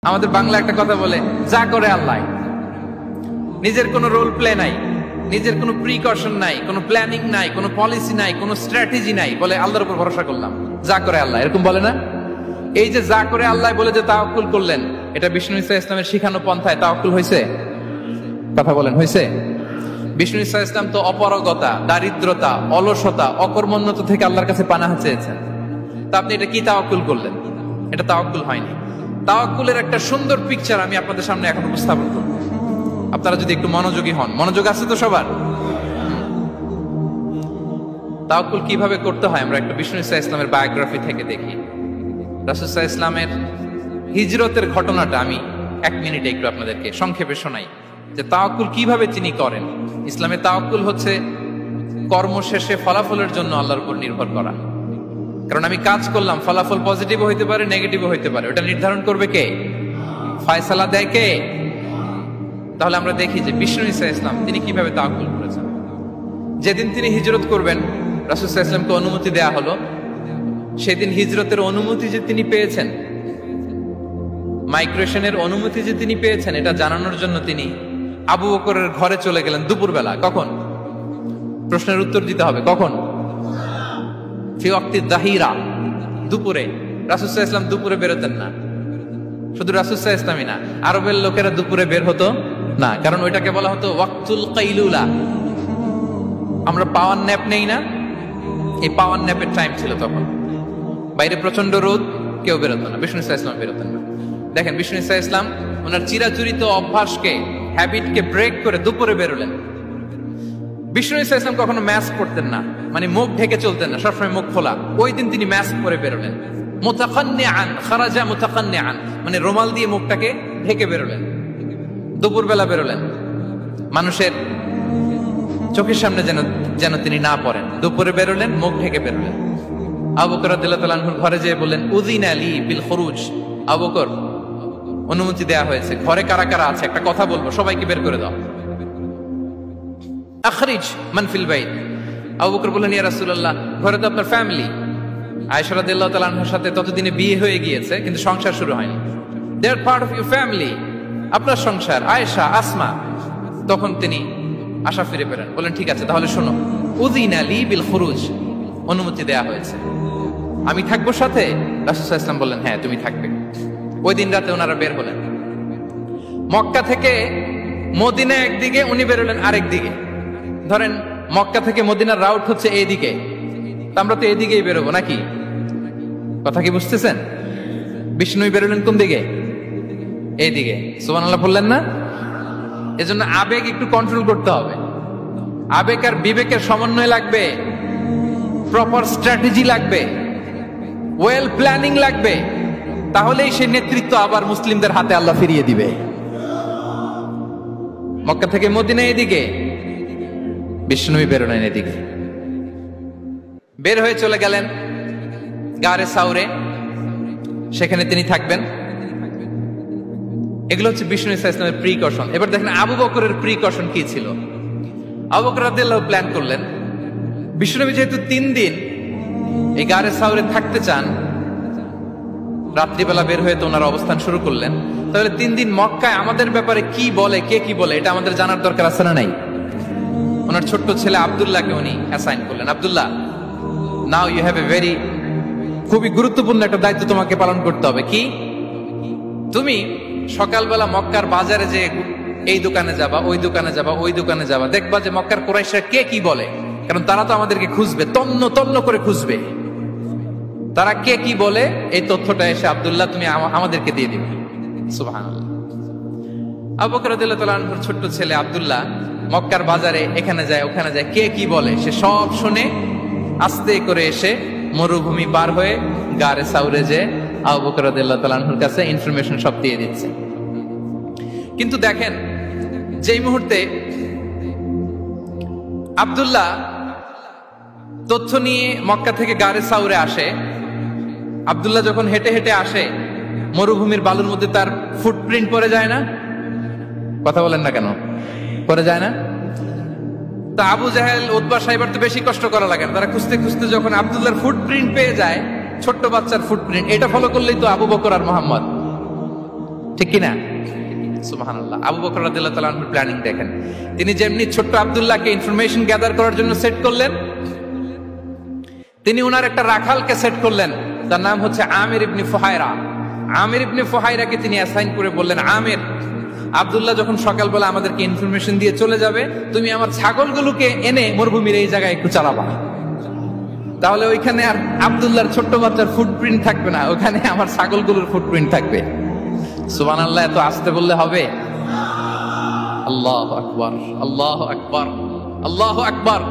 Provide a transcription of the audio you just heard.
আমাদের বাংলা একটা কথা বলে, যা করে আল্লাহ। নিজের কোনো রোল প্লে নাই, নিজের কোনো প্রিকশন নাই, কোনো প্ল্যানিং নাই, কোনো পলিসি নাই, কোনো স্ট্র্যাটেজি নাই, বলে আল্লাহর উপর ভরসা করলাম, যা করে আল্লাহ, এরকম বলে না? এই যে যা করে আল্লাহ বলে যে তাওয়াক্কুল করলেন, এটা বিষ্ণু ঈসা ইসলামের শিখানো পন্থায় তাওয়াক্কুল হয়েছে? কথা বলেন, হয়েছে? বিষ্ণু ঈসা ইসলাম তো অপারগতা, দারিদ্রতা, অলসতা, অকর্মণ্যতা থেকে আল্লাহর কাছে পানাহ চেয়েছেন। তা আপনি এটা কি তাওয়াক্কুল করলেন? এটা তাওয়াক্কুল হয়নি। তাওয়াক্কুলের একটা সুন্দর পিকচার আমি আপনাদের সামনে এখন উপস্থাপন করব, আপনারা যদি একটু মনোযোগী হন। মনোযোগ আছে তো সবার? তাওয়াক্কুল কিভাবে করতে হয় আমরা একটু বিষ্ণু ঈসা ইসলামের বায়োগ্রাফি থেকে দেখি। রাসূল সাল্লাল্লাহু আলাইহি ওয়াসাল্লামের হিজরতের ঘটনাটা আমি 1 মিনিটে একটু আপনাদেরকে সংক্ষেপে শোনাই, যে তাওয়াক্কুল কিভাবে তিনি করেন। ইসলামে তাওয়াক্কুল হচ্ছে কর্ম শেষে ফলাফলের জন্য আল্লাহর উপর নির্ভর করা। কারণ আমি কাজ করলাম, ফলাফল পজিটিভ হইতে পারে, নেগেটিভ হইতে পারে, ওটা নির্ধারণ করবে কে? ফয়সালা দেয় কে? তাহলে আমরা দেখি যে বিষ্ণু ঈসা ইসলাম তিনি কিভাবে তাওয়াক্কুল করেছেন। যেদিন তিনি হিজরত করবেন, রাসূল সাল্লাল্লাহু আলাইহি ওয়াসাল্লামকে অনুমতি দেয়া হলো, সেদিন হিজরতের অনুমতি যে তিনি পেয়েছেন, মাইগ্রেশনের অনুমতি যে তিনি পেয়েছেন, এটা জানানোর জন্য তিনি আবু বকরের ঘরে চলে গেলেন দুপুরবেলা। কখন? প্রশ্নের উত্তর দিতে হবে, কখন? ফি ওয়াক্তি যাহিরা, দুপুরে। রাসূল সাল্লাল্লাহু আলাইহি ওয়াসাল্লাম দুপুরে বেরোতেন না। শুধু রাসূল সাল্লাল্লাহু আলাইহি ওয়াসাল্লামই না, আরবের লোকেরা দুপুরে বের হতো না, কারণ ওইটাকে বলা হতো ওয়াক্তুল কাইলুলা। আমরা পাওয়ার ন্যাপ নেই না, এই পাওয়ার ন্যাপের টাইম ছিল তখন। বাইরে প্রচন্ড রোদ, কেউ বেরোতো না, বিষ্ণু ঈসা ইসলাম বেরোতেন না। দেখেন বিষ্ণু ঈসা ইসলাম ওনার চিরাচরিত অভ্যাসকে, হ্যাবিটকে ব্রেক করে দুপুরে বেরোলেন। বিষ্ণু ঈসা ইসলাম কখনো মাস্ক পরতেন না, মানে মুখ ঢেকে চলতেন না, সবসময় মুখ খোলা। ওই দিন তিনি মাস্ক পরে বেরোলেন। মুতাকান্নিআন, খারাজা মুতাকান্নিআন, মানে রুমাল দিয়ে মুখটাকে ঢেকে বেরোলেন। দুপুরবেলা বেরোলেন, মানুষের চোখের সামনে যেন তিনি না পড়েন। দুপুরে বেরোলেন, মুখ ঢেকে বেরোলেন। আবু বকর রাদিয়াল্লাহু তাআলা আনহুর ঘরে যেয়ে বললেন, উযিনা লি বিল খুরুজ। আবু বকর, অনুমতি দেয়া হয়েছে, ঘরে কারা কারা আছে একটা কথা বলবো, সবাইকে বের করে দাও। আখরিজ মান ফিল বাইত। আবু বকর বললেন, ইয়া রাসূলুল্লাহ, ঘরে তো আপনার ফ্যামিলি। আয়েশা রাদিয়াল্লাহু তাআলা আনহার সাথে ততদিনে বিয়ে হয়ে গিয়েছে, কিন্তু সংসার শুরু হয়নি। দে আর পার্ট অফ ইউর ফ্যামিলি, আপনার সংসার, আয়েশা, আসমা। তখন তিনি আশা ফিরে পেলেন, বলেন ঠিক আছে তাহলে শোনো, উযিনা লি বিল খুরুজ, অনুমতি দেয়া হয়েছে, আমি থাকবো সাথে? রাসূল সাল্লাল্লাহু আলাইহি ওয়াসাল্লাম বললেন, হ্যাঁ তুমি থাকবে। ওই দিন রাতে ওনারা বের হলেন। মক্কা থেকে মদিনা একদিকে, উনি বেরোলেন আরেক দিকে। ধরেন মক্কা থেকে মদিনার রাউট হচ্ছে এইদিকে, আমরা তো এদিকেই বেরোবো নাকি? কথা কি বুঝতেছেন? বিষ্ণু বেরোলেন কোন দিকে? এইদিকে। সুবহানাল্লাহ বললেন না? এজন্য আবেগ একটু কন্ট্রোল করতে হবে। আবেগ আর বিবেকের সমন্বয় লাগবে, প্রপার স্ট্র্যাটেজি লাগবে, ওয়েল প্ল্যানিং লাগবে, তাহলেই সেই নেতৃত্ব আবার মুসলিমদের হাতে আল্লাহ ফিরিয়ে দিবে। মক্কা থেকে মদিনা এদিকে, বিষ্ণু বেরোলেন এদিকে। বের হয়ে চলে গেলেন গারে সাউরে, সেখানে তিনি থাকবেন। এগুলো হচ্ছে বিষ্ণু ঈসা ইসলামের প্রিকশন। এবার দেখেন আবু বকরের প্রিকশন কি ছিল। আবু বকর রাদিয়াল্লাহু প্ল্যান করলেন, বিষ্ণুনবী যেহেতু 3 দিন এই গারে সাউরে থাকতে চান, রাত্রিবেলা বের হয়ে তো ওনার অবস্থান শুরু করলেন, তাহলে 3 দিন মক্কায় আমাদের ব্যাপারে কি বলে, কে কি বলে, এটা আমাদের জানার দরকার আছে না নাই? ওনার ছোট্ট ছেলে আব্দুল্লাহকে উনি অ্যাসাইন করলেন, Abdullah, now you have a very, খুবই গুরুত্বপূর্ণ একটা দায়িত্ব তোমাকে পালন করতে হবে। কি? তুমি সকালবেলা মক্কার বাজারে যে এই দোকানে যাবা, ওই দোকানে যাবা, ওই দোকানে যাবা, দেখবা যে মক্কার কুরাইশরা কে কি বলে, কারণ তারা তো আমাদেরকে খুঁজবে, তন্ন তন্ন করে খুঁজবে। তারা কে কি বলে এই তথ্যটা এসে আব্দুল্লাহ তুমি আমাদেরকে দিয়ে দিবে। সুবহানাল্লাহ। আবু বকর রাদিয়াল্লাহু তাআলা আনহুর ছোট্ট ছেলে আব্দুল্লাহ মক্কার বাজারে এখানে যায় ওখানে যায়, কে কি বলে সে সব শুনে আস্তে করে এসে মরুভূমি পার হয়ে গারে সাউরে যে আবু বকর রাদিয়াল্লাহু তাআলা আনহুর কাছে ইনফরমেশন সব দিয়ে দিচ্ছে। কিন্তু দেখেন, যেই মুহূর্তে আব্দুল্লাহ তথ্য নিয়ে মক্কা থেকে গারে সাউরে আসে, আব্দুল্লাহ যখন হেঁটে হেঁটে আসে, মরুভূমির বালুর মধ্যে তার ফুটপ্রিন্ট পড়ে যায় না? কথা বলেন না কেন? পড়ে যায় না? তা আবু জাহেল, উতবা সাইবার তো বেশি কষ্ট করা লাগে না, তারা খুঁজতে খুঁজতে যখন আব্দুল্লাহর ফুটপ্রিন্ট পেয়ে যায়, ছোট্ট বাচ্চার ফুটপ্রিন্ট, এটা ফলো করলেই তো আবু বকর আর মুহাম্মদ। ঠিক কিনা? সুবহানাল্লাহ। আবু বকর রাদিয়াল্লাহু তাআলা আনহুর প্ল্যানিং দেখেন। তিনি যেমনি ছোট্ট আব্দুল্লাহকে ইনফরমেশন গ্যাদার করার জন্য সেট করলেন, তিনি উনার একটা রাখালকে সেট করলেন, তার নাম হচ্ছে আমির ইবনে ফুহায়রা। আমির ইবনে ফুহায়রাকে তিনি অ্যাসাইন করে বললেন, আমির, আব্দুল্লাহ যখন সকালবেলা আমাদেরকে ইনফরমেশন দিয়ে চলে যাবে, তুমি আমার ছাগলগুলোকে এনে মরুভূমির এই জায়গায় একটু চালাবা। তাহলে ওইখানে আর আব্দুল্লাহর ছোট্ট বাচ্চার ফুটপ্রিন্ট থাকবে না, ওখানে আমার ছাগলগুলোর ফুটপ্রিন্ট থাকবে। সুবহানাল্লাহ। এত আসতে বললে হবে? আল্লাহু আকবার, আল্লাহু আকবার, আল্লাহু আকবার।